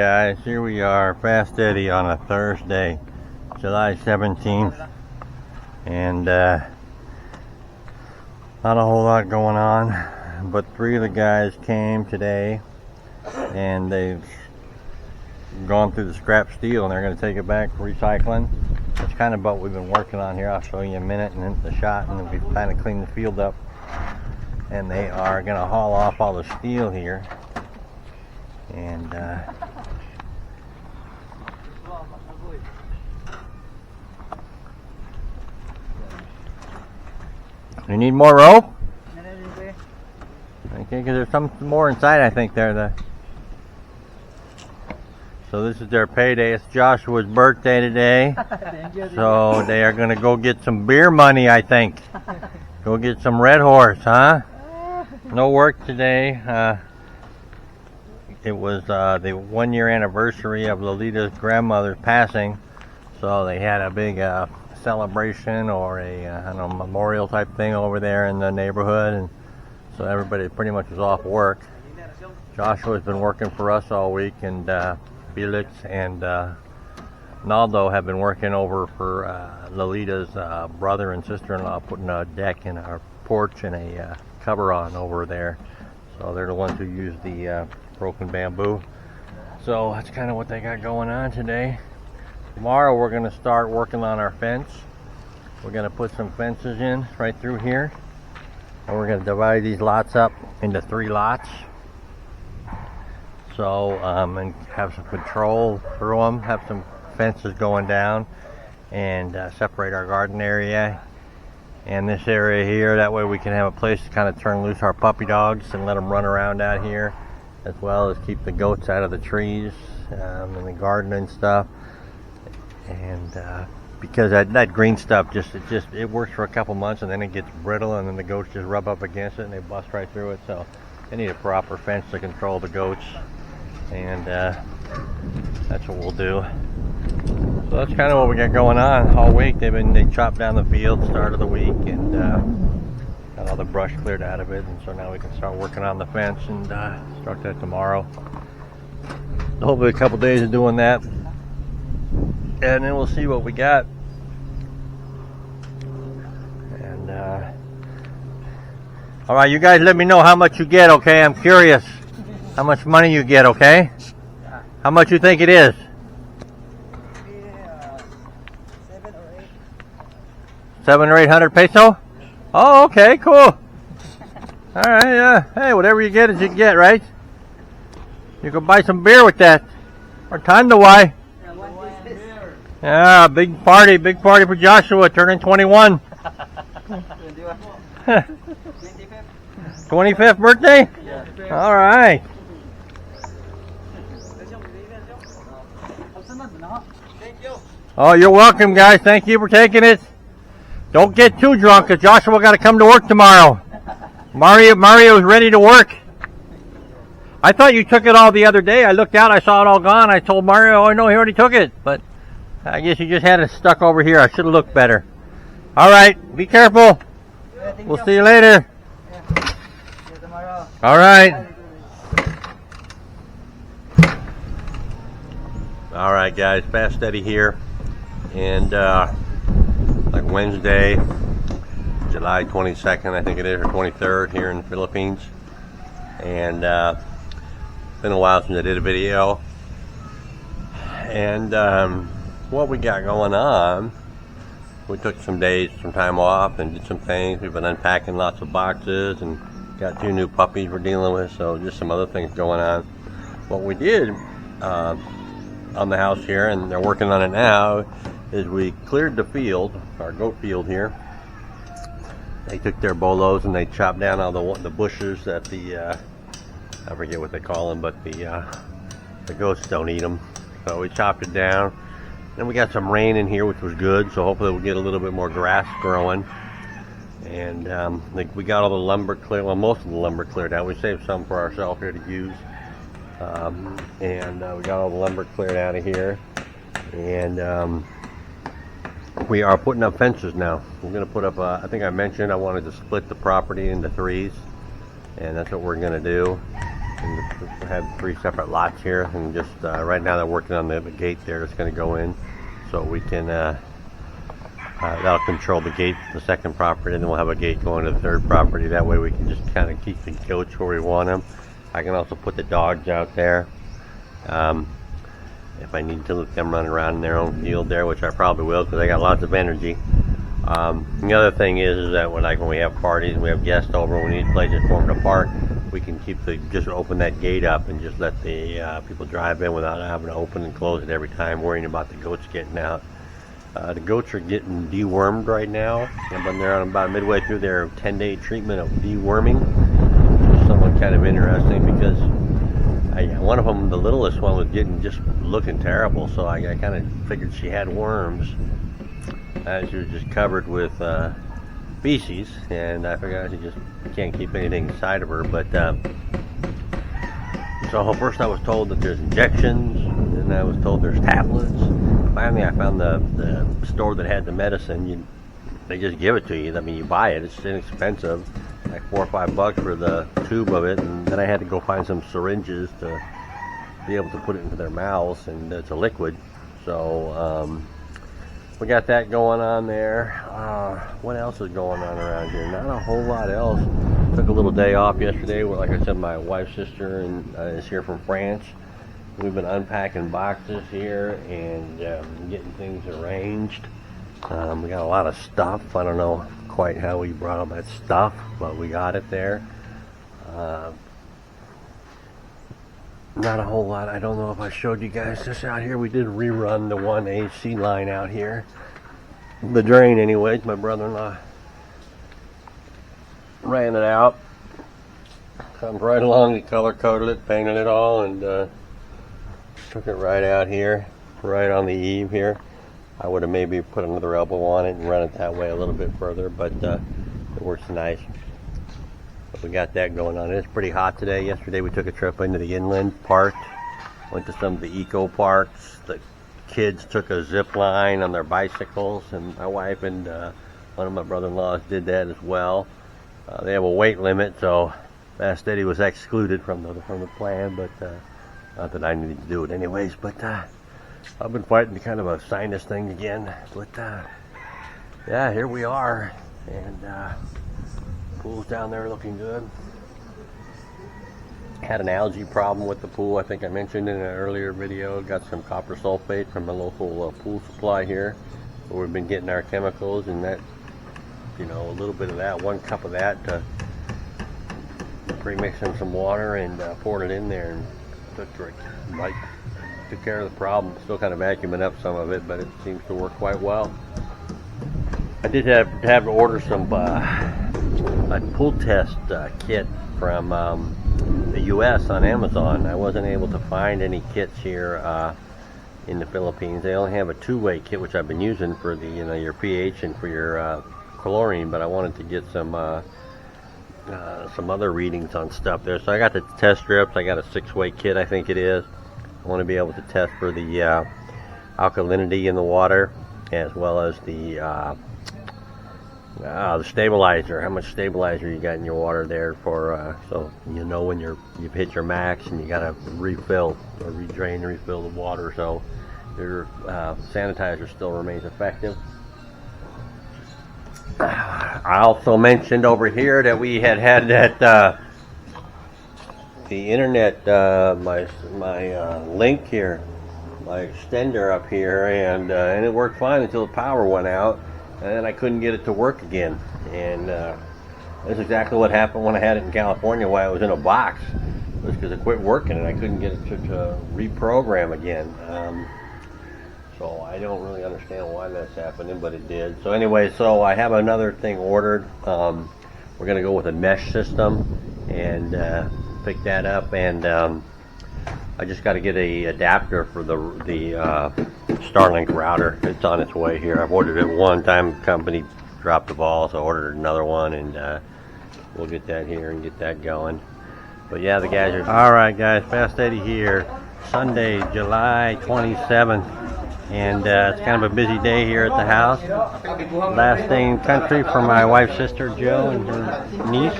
guys, here we are, Fast Eddie on a Thursday, July 17th, and not a whole lot going on, but 3 of the guys came today, and they've gone through the scrap steel, and they're going to take it back for recycling. That's kind of what we've been working on here. I'll show you in a minute, and then the shot, and then we've kind of cleaned the field up, and they are going to haul off all the steel here. And you need more rope? Okay, because there's some more inside, I think, there. So this is their payday. It's Joshua's birthday today. So they are going to go get some beer money, I think. Go get some Red Horse, huh? No work today. It was the 1-year anniversary of Lolita's grandmother's passing, so they had a big celebration or a I don't know, memorial type thing over there in the neighborhood, and so everybody pretty much was off work. Joshua's been working for us all week, and Felix and Naldo have been working over for Lolita's brother and sister-in-law, putting a deck in our porch and a cover on over there. So they're the ones who use the broken bamboo. So that's kind of what they got going on today. Tomorrow we're going to start working on our fence. We're going to put some fences in right through here, and we're going to divide these lots up into 3 lots. So and have some control through them, have some fences going down, and separate our garden area and this area here. That way we can have a place to kind of turn loose our puppy dogs and let them run around out here, as well as keep the goats out of the trees and the garden and stuff. And because that green stuff it works for a couple months, and then it gets brittle, and then the goats just rub up against it and they bust right through it. So they need a proper fence to control the goats, and that's what we'll do. So that's kind of what we got going on all week. They chopped down the field start of the week, and got all the brush cleared out of it, and so now we can start working on the fence and start that tomorrow. Hopefully a couple days of doing that, and then we'll see what we got. And all right, you guys let me know how much you get, okay? I'm curious how much money you get, okay? How much you think it is? 700 or 800 peso? Oh, okay, cool. All right, hey, whatever you get is you get, right? You can buy some beer with that. Or tanda why? Yeah, big party for Joshua, turning 21. 25th birthday? All right. Oh, you're welcome, guys. Thank you for taking it. Don't get too drunk, because Joshua got to come to work tomorrow. Mario's ready to work. I thought you took it all the other day. I looked out, I saw it all gone. I told Mario, oh no, he already took it. But I guess you just had it stuck over here. I should have looked better. All right, be careful. We'll see you later. All right. All right, guys, Fast Eddie here. And like Wednesday, July 22nd, I think it is, or 23rd here in the Philippines. And it's been a while since I did a video. And what we got going on, we took some time off and did some things. We've been unpacking lots of boxes and got 2 new puppies we're dealing with, so just some other things going on. What we did on the house here, and they're working on it now, is we cleared the field, our goat field here. They took their bolos and they chopped down all the bushes that I forget what they call them, but the goats don't eat them. So we chopped it down. Then we got some rain in here, which was good, so hopefully we'll get a little bit more grass growing. And we got all the lumber cleared, well, most of the lumber cleared out. We saved some for ourselves here to use. We got all the lumber cleared out of here. And we are putting up fences now. We're going to put up, I think I mentioned I wanted to split the property into 3s. And that's what we're going to do. And we have 3 separate lots here, and just right now they're working on the gate there that's going to go in, so we can that'll control the gate, the second property, and then we'll have a gate going to the third property. That way we can just kind of keep the goats where we want them. I can also put the dogs out there if I need to let them run around in their own field there, which I probably will because I got lots of energy. The other thing is that when we have parties and we have guests over, we need places for them to park, we can just open that gate up and just let the people drive in without having to open and close it every time, worrying about the goats getting out. The goats are getting dewormed right now. They're on about midway through their 10-day treatment of deworming. It's somewhat kind of interesting because one of them, the littlest one, was just looking terrible. So I kind of figured she had worms. She was just covered with feces, and I figured I just can't keep anything inside of her. But so first I was told that there's injections, and I was told there's tablets. Finally, I found the store that had the medicine. They just give it to you. I mean, you buy it. It's inexpensive, like $4 or $5 for the tube of it. And then I had to go find some syringes to be able to put it into their mouths, and it's a liquid. So we got that going on there. What else is going on around here? Not a whole lot else. Took a little day off yesterday. Like I said, my wife's sister is here from France. We've been unpacking boxes here and getting things arranged. We got a lot of stuff. I don't know quite how we brought all that stuff, but we got it there. Not a whole lot. I don't know if I showed you guys this out here. We did rerun the 1 AC line out here. The drain anyways. My brother-in-law ran it out. Comes right along. He color-coded it, painted it all, and took it right out here, right on the eave here. I would have maybe put another elbow on it and run it that way a little bit further, but it works nice. But we got that going on. It's pretty hot today. Yesterday we took a trip into the inland park, went to some of the eco parks. The kids took a zip line on their bicycles, and my wife and one of my brother-in-laws did that as well. They have a weight limit, so Fast Eddie was excluded from the plan, but not that I needed to do it anyways. But I've been fighting kind of a sinus thing again. But yeah, here we are, and pool's down there looking good. Had an algae problem with the pool. I think I mentioned in an earlier video. Got some copper sulfate from a local pool supply here. So we've been getting our chemicals, and that, a little bit of that, 1 cup of that, pre-mixed in some water and poured it in there, and took care of the problem. Still kind of vacuuming up some of it, but it seems to work quite well. I did have to order some a pool test kit from the U.S. on Amazon. I wasn't able to find any kits here in the Philippines. They only have a 2-way kit, which I've been using for the your pH and for your chlorine, but I wanted to get some other readings on stuff there. So I got the test strips. I got a 6-way kit, I think it is. I want to be able to test for the alkalinity in the water, as well as the stabilizer, how much stabilizer you got in your water there, for so when you've hit your max and you got to refill or refill the water, so your sanitizer still remains effective. I also mentioned over here that we had that the internet, my link here, my extender up here, and it worked fine until the power went out, and then I couldn't get it to work again. And that's exactly what happened when I had it in California, why it was in a box. It was because it quit working and I couldn't get it to reprogram again. So I don't really understand why that's happening, but it did. So anyway, so I have another thing ordered. We're going to go with a mesh system and pick that up, and I just got to get a adapter for the Starlink router. It's on its way here. I've ordered it one time, company dropped the ball, so I ordered another one, and we'll get that here and get that going. But yeah, the guys are... Alright guys, Fast Eddie here. Sunday, July 27th. And it's kind of a busy day here at the house. Last day in country for my wife's sister, Jo, and her niece,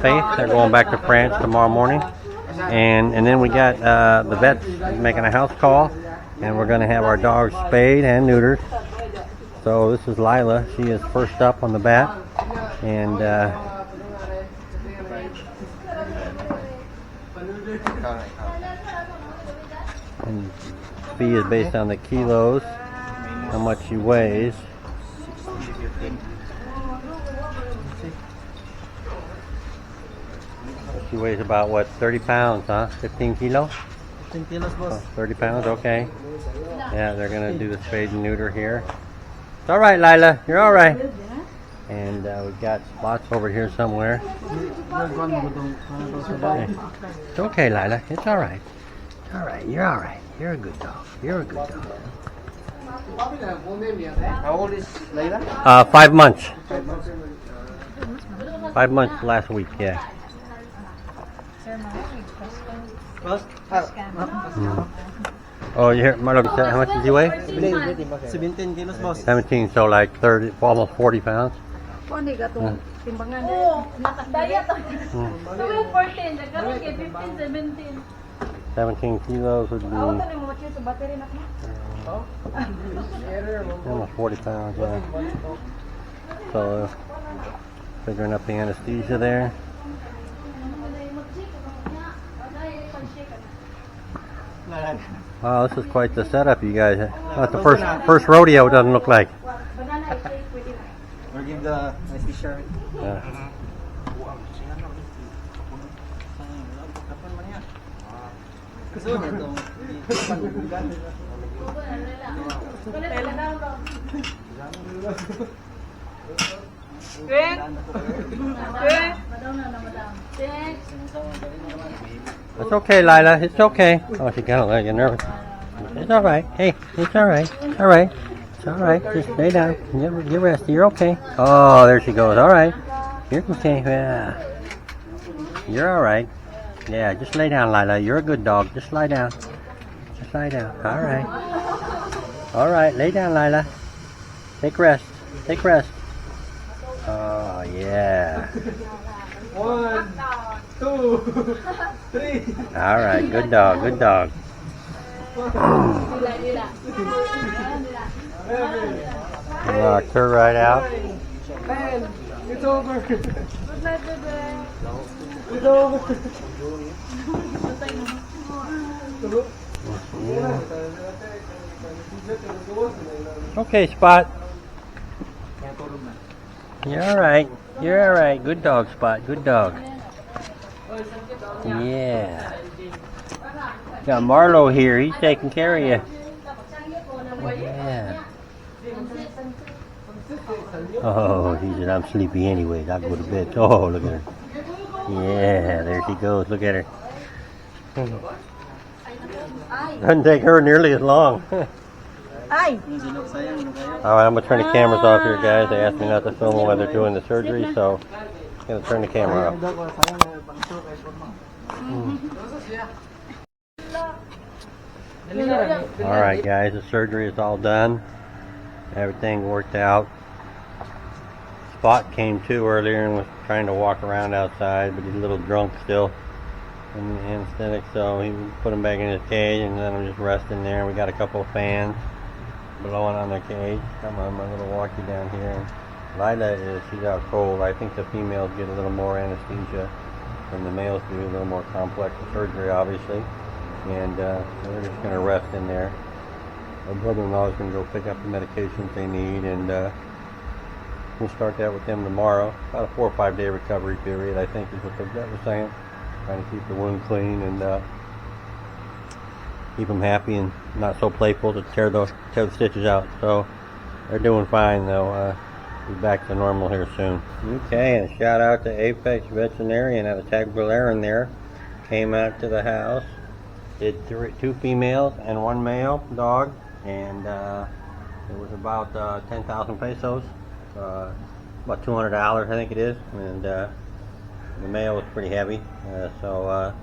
Faith. They're going back to France tomorrow morning. And then we got the vet's making a house call, and we're going to have our dogs spayed and neutered. So this is Lila. She is first up on the bat, and fee is based on the kilos, how much she weighs. She weighs about, what, 30 pounds, huh? 15 kilos? 15 kilos, boss. Oh, 30 pounds, okay. Yeah, they're going to do the spade and neuter here. It's all right, Lila. You're all right. And we've got spots over here somewhere. Okay. It's okay, Lila. It's all right. It's all right. You're all right. You're a good dog. You're a good dog. How old is Layla? 5 months. 5 months last week, yeah. Oh, you hear, Marlo, how much does he weigh? 17 kilos, boss. 17, so like 30, almost 40 pounds. Timbangan nakadaya to. 14, nagkaroon kay 15, 17. 17 kilos would be almost 40 pounds, yeah. So, figuring up the anesthesia there. Wow, this is quite the setup, you guys. Not the first rodeo, it doesn't look like. Or give the nice shirt. Yeah. It's okay, Lila. It's okay. Oh, she kind of like nervous. It's all right. Hey, it's all right. All right. It's all right. Just lay down. Get rested. You're okay. Oh, there she goes. All right. You're okay. Yeah. You're all right. Yeah, just lay down, Lila. You're a good dog. Just lie down. Just lie down. All right. All right. Lay down, Lila. Take rest. Take rest. Oh, yeah. 1, 2, 3. All right. Good dog. Good dog. Knocked her right out. Man, it's over. Good night, bebe. It's over. Okay, Spot. You're all right. You're all right. Good dog, Spot. Good dog. Yeah. Got Marlo here. He's taking care of you. Yeah. Oh, he said, I'm sleepy anyways. I'll go to bed. Oh, look at her. Yeah, there she goes. Look at her. Doesn't take her nearly as long. Ay! Alright, I'm going to turn the cameras off here, guys. They asked me not to film while they're doing the surgery, so I'm going to turn the camera off. Alright, guys, the surgery is all done. Everything worked out. Spot came to earlier and was trying to walk around outside, but he's a little drunk still and anesthetic, so he put him back in his cage and let him just rest in there. We got a couple of fans blowing on their cage. Come on, I'm going to walk you down here. Lila she's out cold. I think the females get a little more anesthesia than the males do, a little more complex surgery, obviously. And they're just going to rest in there. My brother-in-law is going to go pick up the medications they need, and we'll start that with them tomorrow. About a 4 or 5 day recovery period, I think, is what the vet was saying. Trying to keep the wound clean and keep them happy and not so playful to tear the stitches out. So they're doing fine, though. Be back to normal here soon. Okay, and a shout out to Apex Veterinary out of Tagbilaran there. Came out to the house. Did 2 females and 1 male dog, and it was about 10,000 pesos, about $200 I think it is, and the male was pretty heavy, so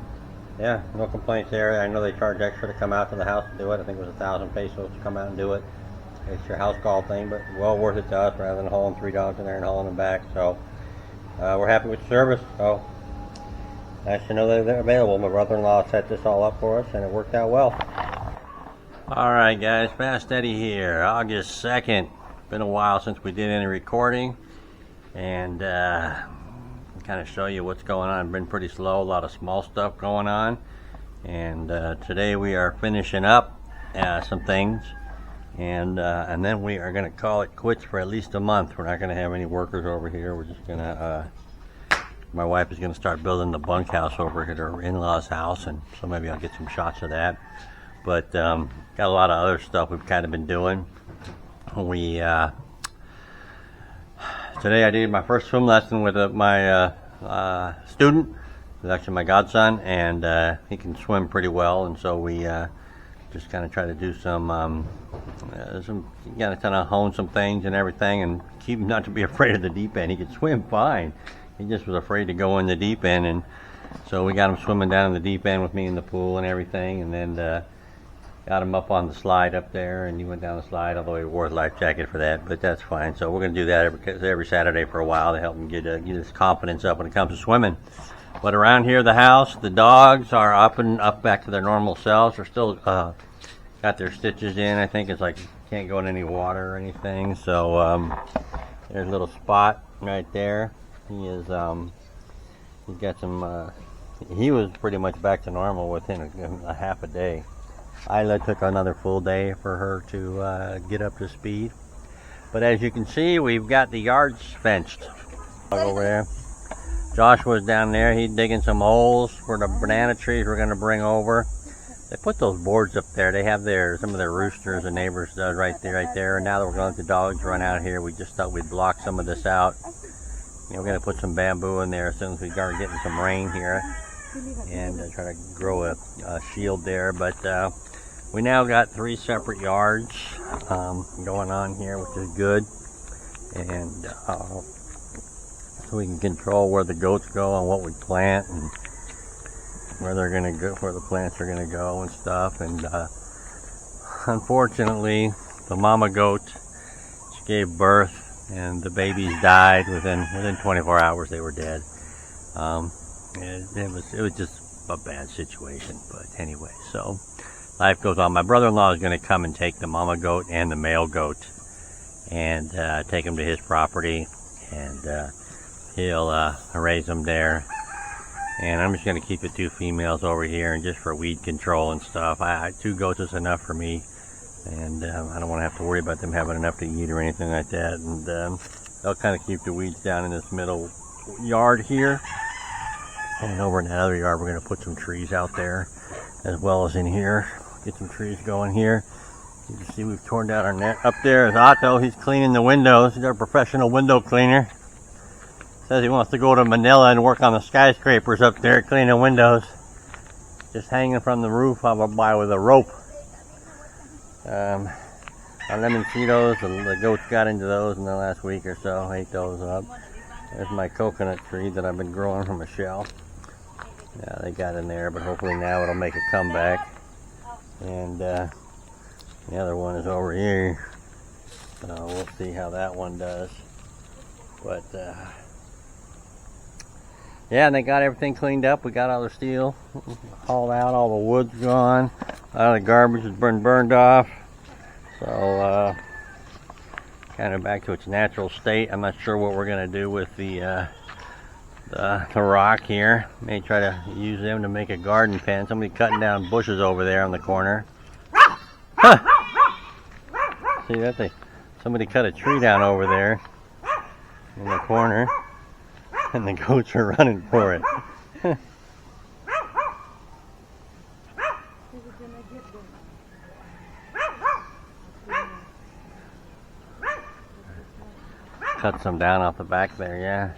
yeah, no complaints there. I know they charge extra to come out to the house to do it. I think it was 1,000 pesos to come out and do it. It's your house call thing, but well worth it to us rather than hauling 3 dogs in there and hauling them back. So we're happy with the service. So nice to know that they're available. My brother-in-law set this all up for us, and it worked out well. Alright guys, Fast Eddie here, August 2nd. Been a while since we did any recording, and kind of show you what's going on. Been pretty slow, a lot of small stuff going on, and today we are finishing up some things, and then we are going to call it quits for at least a month. We're not going to have any workers over here. We're just going to my wife is going to start building the bunkhouse over at her in-laws house, and so maybe I'll get some shots of that. But got a lot of other stuff we've kind of been doing. We today I did my first swim lesson with my student. He's actually my godson, and he can swim pretty well. And so we just kind of try to do some kind of hone some things and everything, and keep him not to be afraid of the deep end. He could swim fine. He just was afraid to go in the deep end, and so we got him swimming down in the deep end with me in the pool and everything, and then got him up on the slide up there, and he went down the slide, although he wore his life jacket for that, but that's fine. So we're going to do that every Saturday for a while to help him get his confidence up when it comes to swimming. But around here, the house, the dogs are up back to their normal selves. They're still got their stitches in. I think it's like can't go in any water or anything. So there's a little spot right there. He is he's got some. He was pretty much back to normal within a half a day. Isla took another full day for her to get up to speed. But as you can see, we've got the yards fenced over there. Josh was down there. He's digging some holes for the banana trees we're going to bring over. They put those boards up there. They have some of their roosters and neighbors right there. And now that we're going to let the dogs run out here, we just thought we'd block some of this out. We're going to put some bamboo in there as soon as we start getting some rain here, and try to grow a shield there. But we now got 3 separate yards going on here, which is good, and so we can control where the goats go and what we plant and where they're going to go, where the plants are going to go and stuff. And unfortunately, the mama goat, she gave birth, and the babies died within 24 hours. They were dead. It was just a bad situation. But anyway, so life goes on. My brother-in-law is going to come and take the mama goat and the male goat and take them to his property, and he'll raise them there. And I'm just going to keep the 2 females over here, and just for weed control and stuff. 2 goats is enough for me, and I don't want to have to worry about them having enough to eat or anything like that. And they'll kind of keep the weeds down in this middle yard here. And over in that other yard, we're going to put some trees out there, as well as in here. Get some trees going here. You can see we've torn down our net. Up there is Otto. He's cleaning the windows. He's our professional window cleaner. Says he wants to go to Manila and work on the skyscrapers up there, cleaning windows. Just hanging from the roof by with a rope. Our lemoncitos, the goats got into those in the last week or so. Ate those up. There's my coconut tree that I've been growing from a shell. Yeah, they got in there, but hopefully now it'll make a comeback. And the other one is over here. So we'll see how that one does. But yeah, and they got everything cleaned up. We got all the steel hauled out, all the wood's gone, all the garbage has been burned off. So kind of back to its natural state. I'm not sure what we're gonna do with the rock here. May try to use them to make a garden pen. Somebody cutting down bushes over there on the corner. Huh. See that? Somebody cut a tree down over there in the corner, and the goats are running for it. Cut some down off the back there, yeah.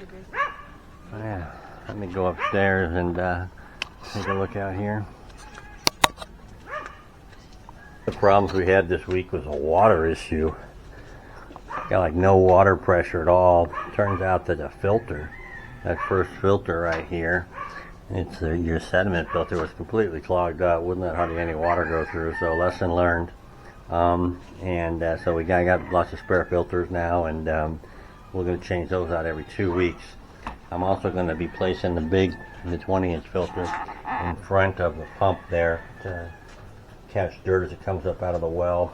Yeah. Let me go upstairs and take a look out here. The problems we had this week was a water issue. Got like no water pressure at all. Turns out that the filter, that first filter right here, it's your sediment filter was completely clogged up. Wouldn't let hardly any water go through. So lesson learned. So we got lots of spare filters now, and we're going to change those out every 2 weeks. I'm also going to be placing the 20-inch filter in front of the pump there to catch dirt as it comes up out of the well.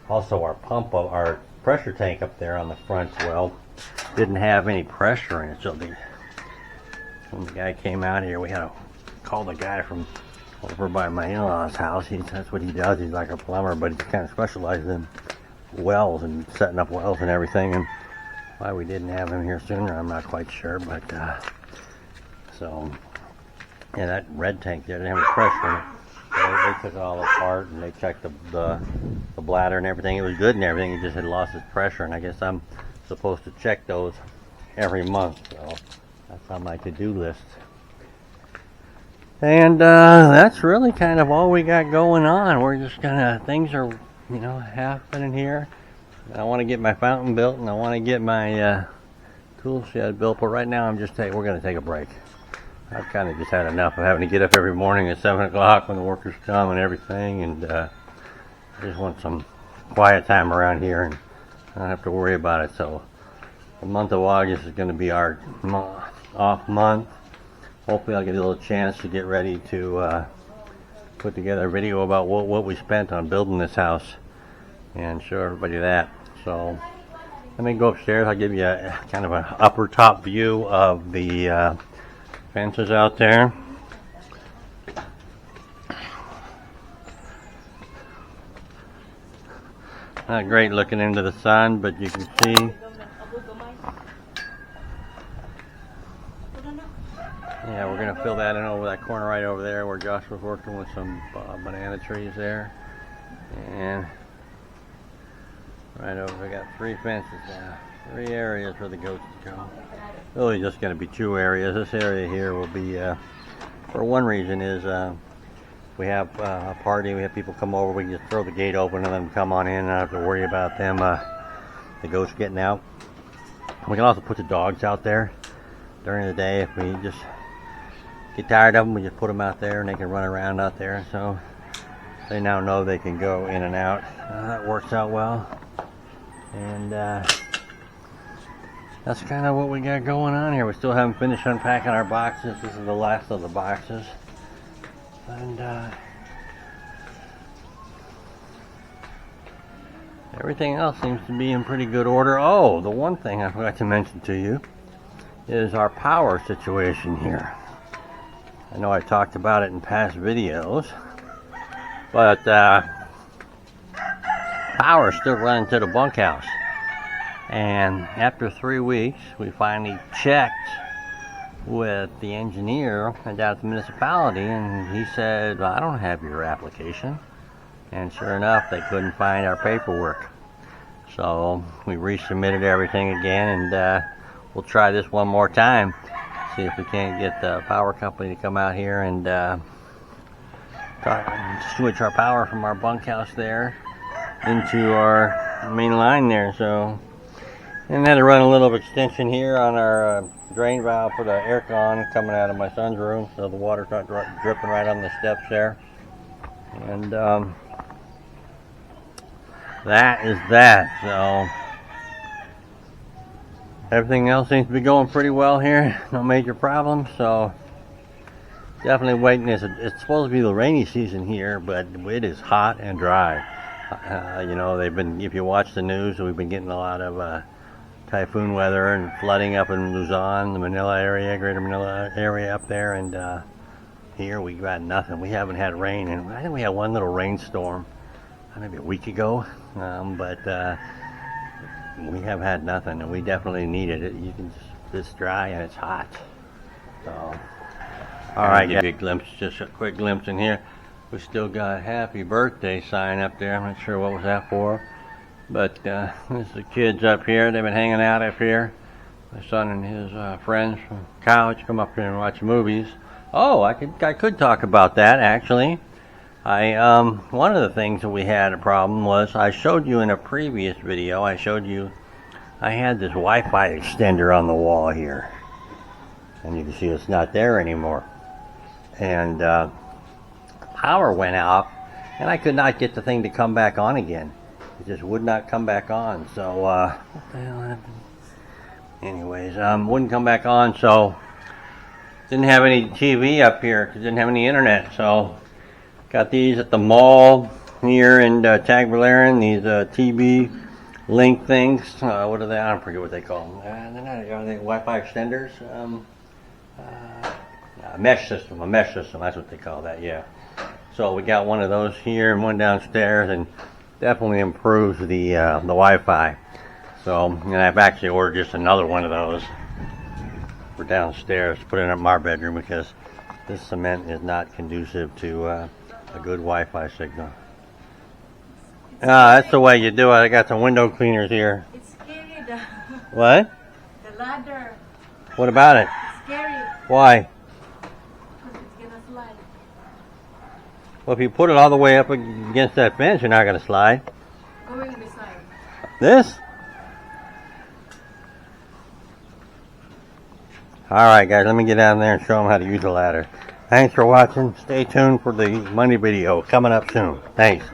Also, our pressure tank up there on the front well didn't have any pressure in it, so when the guy came out here, we had to call the guy from over by my in-laws' house. That's what he does. He's like a plumber, but he kind of specializes in wells and setting up wells and everything. And why we didn't have him here sooner, I'm not quite sure. But so yeah, that red tank there didn't have any pressure in it. So they took it all apart and they checked the bladder and everything. It was good and everything. It just had lost its pressure, and I guess I'm supposed to check those every month. So that's on my to-do list. And that's really kind of all we got going on. We're just things are, happening here. I want to get my fountain built and I want to get my tool shed built, but right now we're going to take a break. I've kind of just had enough of having to get up every morning at 7 o'clock when the workers come and everything, and I just want some quiet time around here and not have to worry about it. So the month of August is going to be our off month. Hopefully I'll get a little chance to get ready to put together a video about what we spent on building this house and show everybody that. So let me go upstairs. I'll give you a kind of an upper top view of the fences out there. Not great looking into the sun, but you can see. Yeah, we're going to fill that in over that corner right over there where Josh was working with some banana trees there. And right over, we got 3 fences now. 3 areas for the goats to go. Really just going to be 2 areas. This area here will be, for one reason is, we have a party, we have people come over, we can just throw the gate open and let them come on in and not have to worry about them, the goats getting out. We can also put the dogs out there during the day if we just get tired of them. We just put them out there and they can run around out there, so they now know they can go in and out. That works out well, and that's kind of what we got going on here. We still haven't finished unpacking our boxes. This is the last of the boxes, and everything else seems to be in pretty good order. Oh, the one thing I forgot to mention to you is our power situation here. I know I talked about it in past videos, but power is still running to the bunkhouse. And after 3 weeks, we finally checked with the engineer down at the municipality, and he said, well, I don't have your application. And sure enough, they couldn't find our paperwork. So we resubmitted everything again, and we'll try this one more time. See if we can't get the power company to come out here and switch our power from our bunkhouse there into our main line there. So, and had to run a little extension here on our drain valve for the air con coming out of my son's room, so the water's not dripping right on the steps there. And that is that. So everything else seems to be going pretty well here. No major problems. So definitely waiting. It's supposed to be the rainy season here, but it is hot and dry. They've been, if you watch the news, we've been getting a lot of typhoon weather and flooding up in Luzon, the Manila area, greater Manila area up there, and here we got nothing. We haven't had rain, and I think we had one little rainstorm maybe a week ago, but we have had nothing, and we definitely needed it. You can it's dry and it's hot. So, all right, give you a glimpse, just a quick glimpse in here. We still got happy birthday sign up there. I'm not sure what was that for, but there's the kids up here. They've been hanging out up here. My son and his friends from college come up here and watch movies. Oh, I could talk about that actually. One of the things that we had a problem was, I showed you in a previous video, I had this Wi-Fi extender on the wall here. And you can see it's not there anymore. And power went out, and I could not get the thing to come back on again. It just would not come back on. So, what the hell happened? Anyways, wouldn't come back on, so didn't have any TV up here because didn't have any internet. So got these at the mall here in Tagbilaran. These TB link things. What are they? I don't forget what they call them. They're not, are they Wi-Fi extenders? A mesh system. That's what they call that. Yeah. So we got one of those here and one downstairs, and definitely improves the Wi-Fi. So, and I've actually ordered just another one of those for downstairs to put in our bedroom because this cement is not conducive to a good Wi-Fi signal. That's the way you do it. I got some window cleaners here. It's scary. What? The ladder. What about it? It's scary. Why? Because it's gonna slide. Well, if you put it all the way up against that fence, you're not going to slide. Going this side. This? Alright guys, let me get down there and show them how to use the ladder. Thanks for watching. Stay tuned for the money video coming up soon. Thanks.